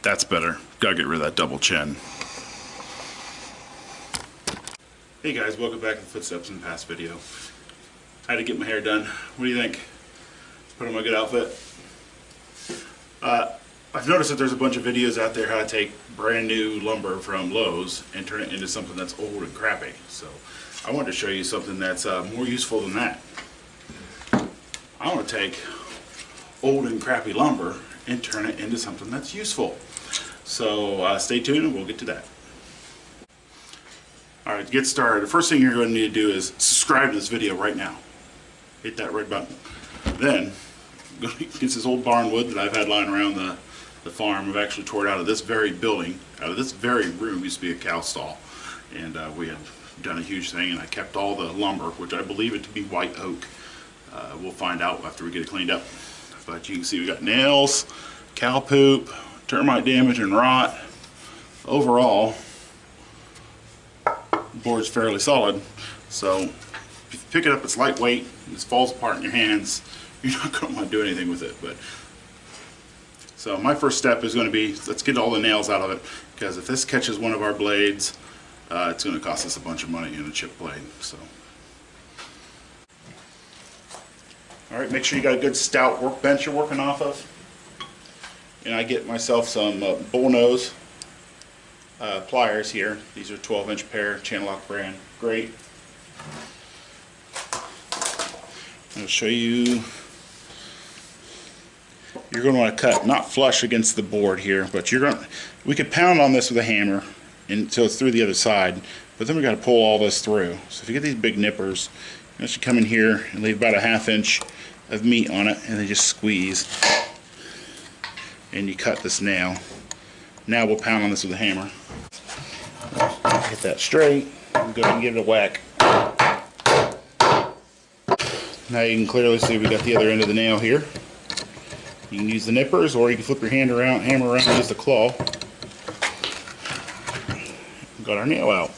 That's better. Gotta get rid of that double chin. Hey guys, welcome back to Footsteps in the Past video. I had to get my hair done. What do you think? Put on my good outfit. I've noticed that there's a bunch of videos out there how to take brand new lumber from Lowe's and turn it into something that's old and crappy. So I wanted to show you something that's more useful than that. I want to take old and crappy lumber and turn it into something that's useful. So stay tuned and we'll get to that. Alright, to get started, the first thing you're going to need to do is subscribe to this video right now. Hit that red button. Then, get this old barn wood that I've had lying around the farm. I've actually tore it out of this very building, out of this very room. Used to be a cow stall. And we had done a huge thing, and I kept all the lumber, which I believe it to be white oak. We'll find out after we get it cleaned up. But you can see we got nails, cow poop, termite damage and rot. Overall, the board's fairly solid. So if you pick it up, it's lightweight, it falls apart in your hands. You're not going to want to do anything with it. So my first step is going to be, let's get all the nails out of it, because if this catches one of our blades, it's going to cost us a bunch of money in a chip blade. So, all right, make sure you got a good stout workbench you're working off of. And I get myself some bullnose pliers here. These are 12-inch pair, channel lock brand, great. I'll show you. You're going to want to cut not flush against the board here, but we could pound on this with a hammer until it's through the other side, but then we got to pull all this through. So if you get these big nippers, you should come in here and leave about a 1/2 inch of meat on it, and then just squeeze, and you cut this nail. Now we'll pound on this with a hammer. Hit that straight, and go ahead and give it a whack. Now you can clearly see we got the other end of the nail here. You can use the nippers, or you can flip your hand around, hammer around, and use the claw. Got our nail out.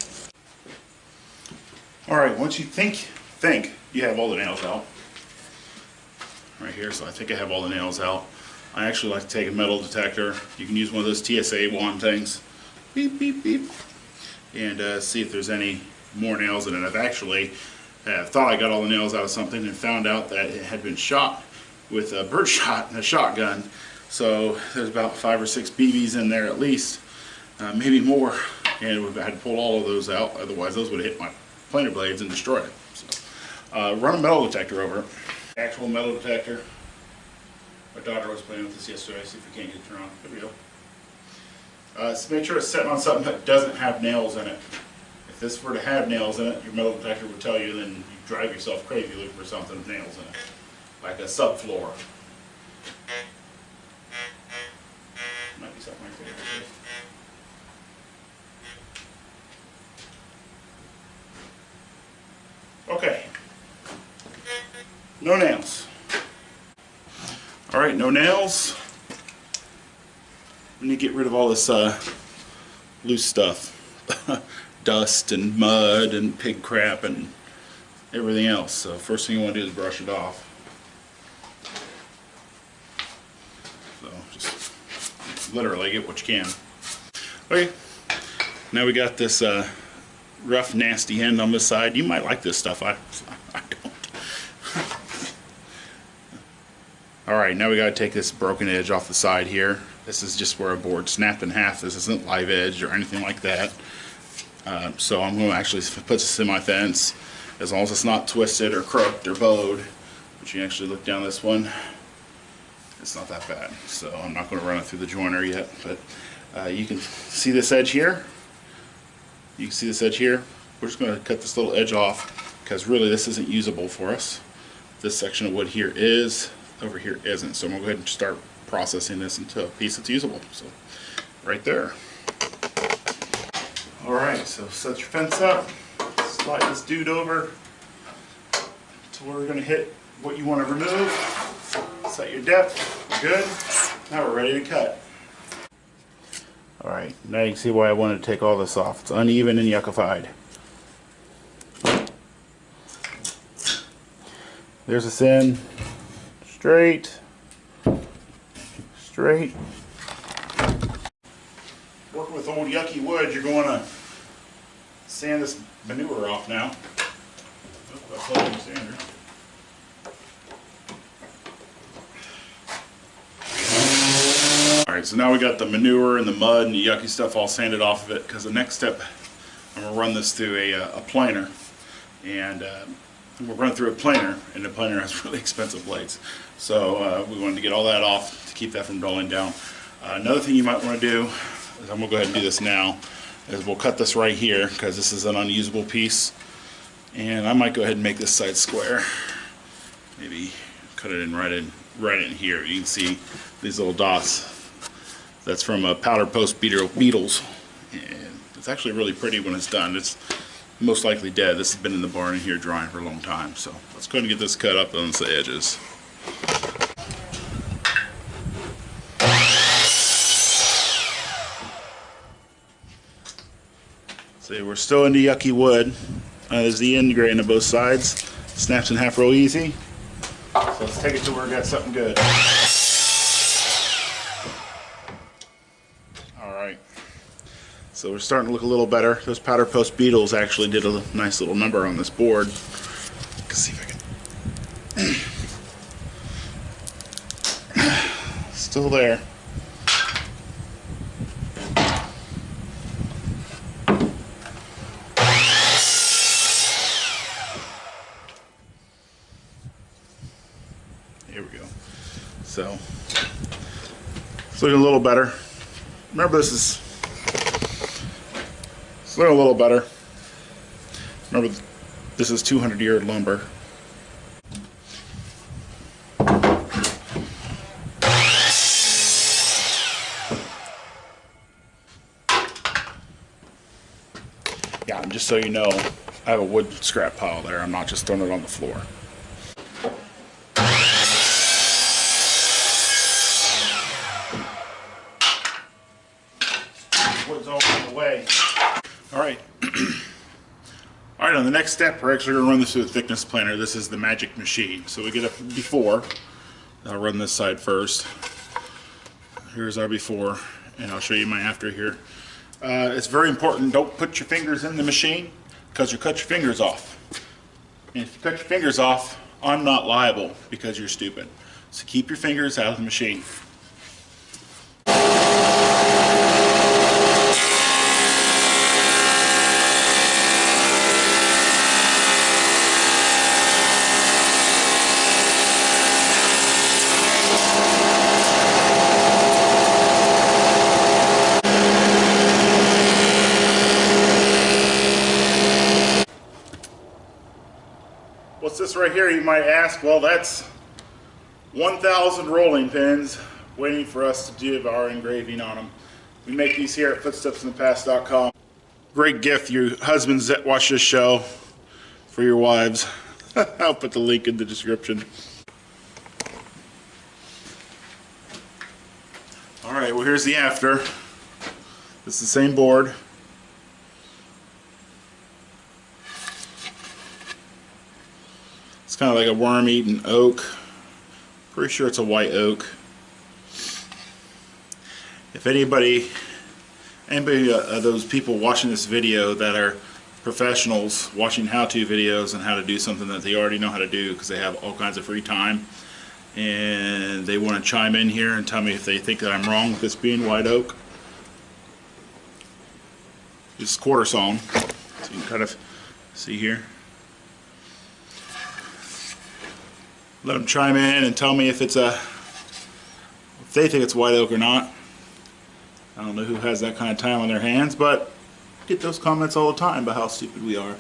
Alright, once you think you have all the nails out, right here, so I think I have all the nails out. I actually like to take a metal detector. You can use one of those TSA wand things. Beep, beep, beep. And see if there's any more nails in it. I've actually thought I got all the nails out of something and found out that it had been shot with a birdshot and a shotgun. So there's about 5 or 6 BBs in there at least, maybe more. And I had to pull all of those out, otherwise those would have hit my planer blades and destroyed it. So, run a metal detector over it. Actual metal detector. My daughter was playing with this yesterday, see if we can't get it turned on. Here we go. So make sure it's set on something that doesn't have nails in it. If this were to have nails in it, your metal detector would tell you, then you drive yourself crazy looking for something with nails in it. Like a subfloor. Might be something right there. Okay. No nails. Alright, no nails. We need to get rid of all this loose stuff. Dust and mud and pig crap and everything else. So first thing you want to do is brush it off. So just literally get what you can. Okay. Now we got this rough, nasty end on this side. You might like this stuff. I don't. Alright, now we got to take this broken edge off the side here. This is just where a board snapped in half. This isn't live edge or anything like that. So I'm going to actually put this in my fence, as long as it's not twisted or crooked or bowed. But you can actually look down this one. It's not that bad. So I'm not going to run it through the joiner yet. But you can see this edge here. You can see this edge here. We're just going to cut this little edge off, because really this isn't usable for us. This section of wood here is, over here isn't. So I'm going to go ahead and start processing this into a piece that's usable. So right there. Alright, so set your fence up, slide this dude over to where we're going to hit what you want to remove, set your depth, good. Now we're ready to cut. Alright, now you can see why I wanted to take all this off. It's uneven and yuckified. There's this end, straight, straight. Working with old yucky wood, you're going to sand this manure off now. Oh, that's all the sander. Alright, so now we got the manure and the mud and the yucky stuff all sanded off of it, because the next step, I'm going to run this through a planer. And we'll run through a planer, and the planer has really expensive blades. So we wanted to get all that off to keep that from dulling down. Another thing you might want to do, is I'm going to go ahead and do this now, is we'll cut this right here, because this is an unusable piece. And I might go ahead and make this side square. Maybe cut it in right in here. You can see these little dots. That's from a powder post beetles. And it's actually really pretty when it's done. It's most likely dead. This has been in the barn in here drying for a long time. So let's go ahead and get this cut up on the edges. See, we're still into yucky wood. There's the end grain on both sides. Snaps in half real easy. So let's take it to where we got something good. Alright. So we're starting to look a little better. Those powder post beetles actually did a nice little number on this board. Let's see if I can. Still there. Here we go. So it's looking a little better. Remember, it's looking a little better. Remember, this is 200-year lumber. Yeah, and just so you know, I have a wood scrap pile there. I'm not just throwing it on the floor. Wood's all on the way. Alright. Alright, on the next step, we're actually going to run this through a thickness planer. This is the magic machine. So we get a before. I'll run this side first. Here's our before, and I'll show you my after here. It's very important, don't put your fingers in the machine, because you'll cut your fingers off. And if you cut your fingers off, I'm not liable, because you're stupid. So keep your fingers out of the machine. What's this right here, you might ask? Well, that's 1,000 rolling pins waiting for us to do our engraving on them. We make these here at footstepsinthepast.com. Great gift for your husbands that watch this show, for your wives. I'll put the link in the description. Alright, well, here's the after. It's the same board. It's kind of like a worm-eaten oak. Pretty sure it's a white oak. If anybody of those people watching this video that are professionals watching how-to videos on how to do something that they already know how to do because they have all kinds of free time, and they want to chime in here and tell me if they think that I'm wrong with this being white oak. It's quarter sawn, so you can kind of see here. Let them chime in and tell me if it's if they think it's white oak or not. I don't know who has that kind of time on their hands, but I get those comments all the time about how stupid we are.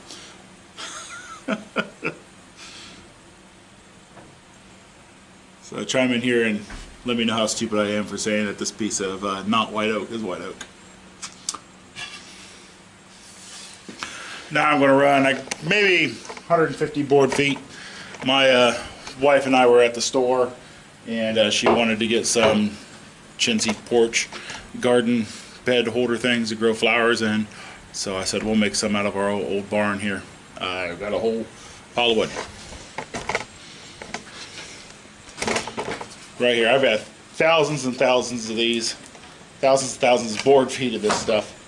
So chime in here and let me know how stupid I am for saying that this piece of not white oak is white oak. Now I'm going to run maybe 150 board feet. My wife and I were at the store, and she wanted to get some chintzy porch garden bed holder things to grow flowers in. So I said we'll make some out of our old barn here. I've got a whole pile of wood. Right here, I've had thousands and thousands of these thousands and thousands of board feet of this stuff.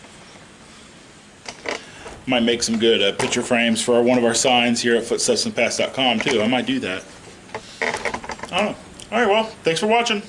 Might make some good picture frames for one of our signs here at footstepsinthepast.com too. I might do that. I don't know. Alright, well, thanks for watching.